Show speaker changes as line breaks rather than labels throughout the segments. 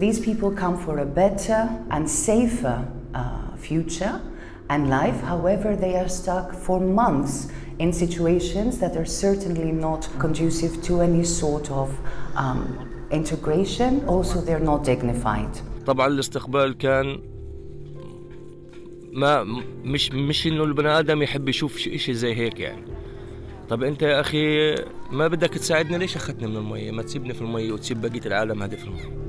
These people come for a better and safer future and life. However, they are stuck for months in situations that are certainly not conducive to any sort of integration. Also, they're not dignified.
طبعا الاستقبال كان ما مش انه البني ادم يحب يشوف شيء زي هيك يعني. طب انت يا اخي ما بدك تساعدني، ليش اخذتني من المية؟ ما تسيبني في المية وتسيب بقية العالم هذه في المية.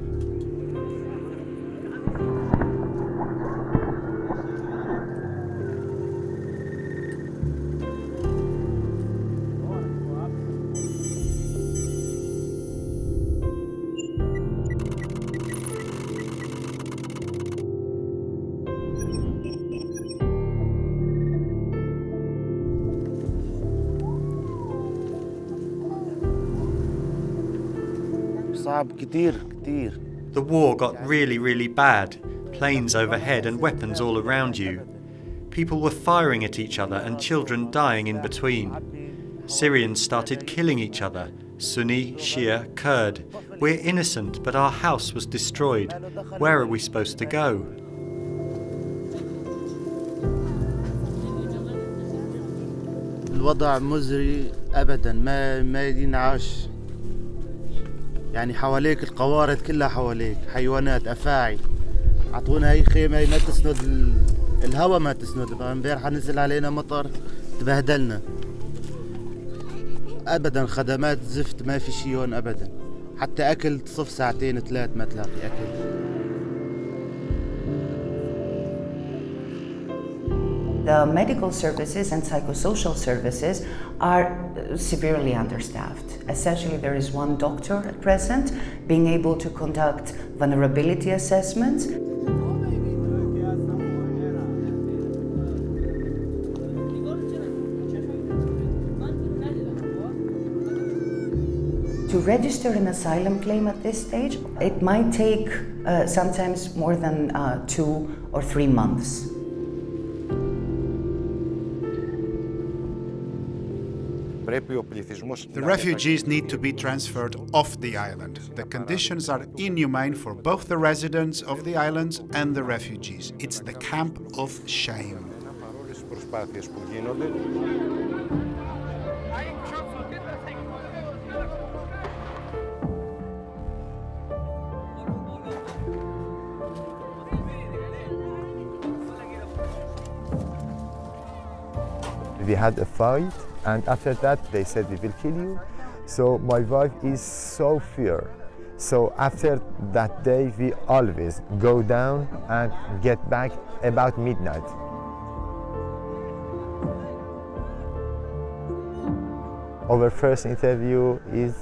The war got really bad. Planes overhead and weapons all around you. People were firing at each other and children dying in between. Syrians started killing each other. Sunni, Shia, Kurd. We're innocent, but our house was destroyed. Where are we supposed to go?
الوضع مزري أبداً، ما ينعاش. يعني حواليك القوارض كلها، حواليك حيوانات، أفاعي. عطونا هي خيمة ما تسند الهواء، ما تسند. امبارحة نزل علينا مطر تبهدلنا أبداً. خدمات زفت، ما في شي هون أبداً. حتى أكل تصف ساعتين 3 ما تلاقي أكل.
The medical services and psychosocial services are severely understaffed. Essentially, there is one doctor at present being able to conduct vulnerability assessments. To register an asylum claim at this stage, it might take sometimes more than 2 or 3 months.
The refugees need to be transferred off the island. The conditions are inhumane for both the residents of the islands and the refugees. It's the camp of shame.
We had a fight, and after that they said we will kill you. So my wife is so fear. So after that day we always go down and get back about midnight. Our first interview is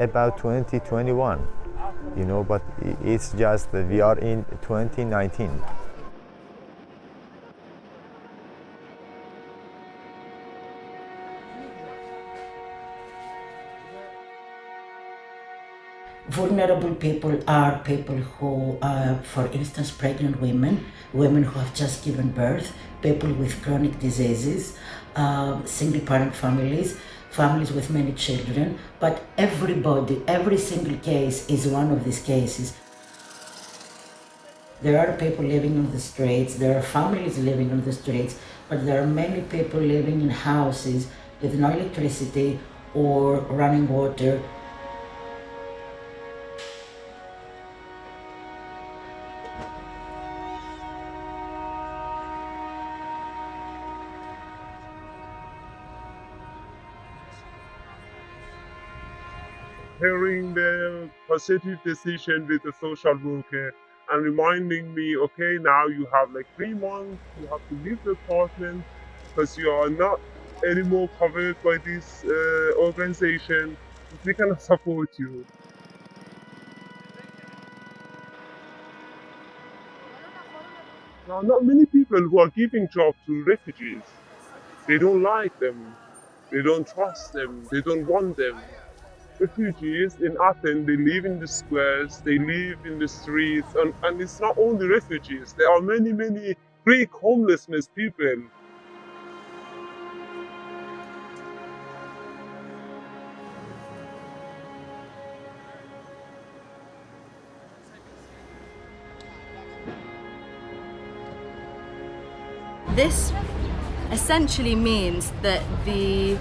about 2021, but it's just we are in 2019.
Vulnerable people are people who are, for instance, pregnant women, women who have just given birth, people with chronic diseases, single-parent families, families with many children. But everybody, every single case is one of these cases. There are people living on the streets, there are families living on the streets, but there are many people living in houses with no electricity or running water.
Hearing the positive decision with the social worker and reminding me, okay, now you have like 3 months, you have to leave the apartment because you are not anymore covered by this organization. We cannot support you. Now, not many people who are giving jobs to refugees, they don't like them, they don't trust them, they don't want them. Refugees in Athens, they live in the squares, they live in the streets, and it's not only refugees, there are many Greek homelessness people.
This essentially means that the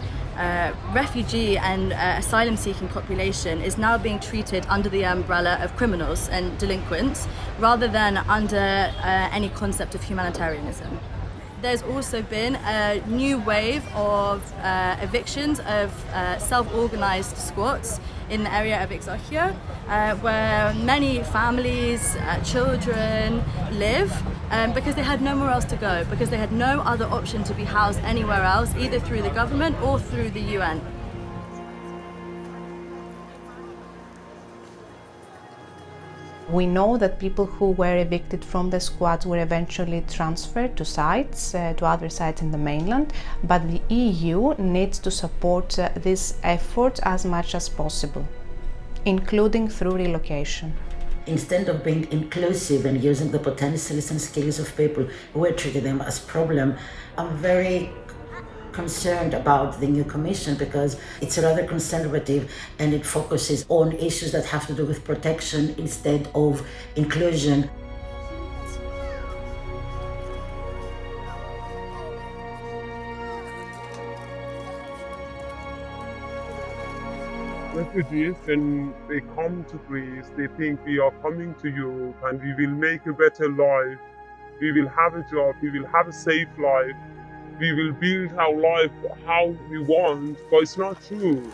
refugee and asylum-seeking population is now being treated under the umbrella of criminals and delinquents rather than under any concept of humanitarianism. There's also been a new wave of evictions of self-organised squats in the area of Exarchia, where many families, children live because they had nowhere else to go, because they had no other option to be housed anywhere else, either through the government or through the UN.
We know that people who were evicted from the squads were eventually transferred to sites, to other sites in the mainland, but the EU needs to support this effort as much as possible, including through relocation.
Instead of being inclusive and using the potentials and skills of people, we're treating them as problem. I'm very concerned about the new commission because it's rather conservative and it focuses on issues that have to do with protection instead of inclusion.
Refugees, when they come to Greece, they think we are coming to Europe and we will make a better life, we will have a job, we will have a safe life, we will build our life how we want, but it's not true.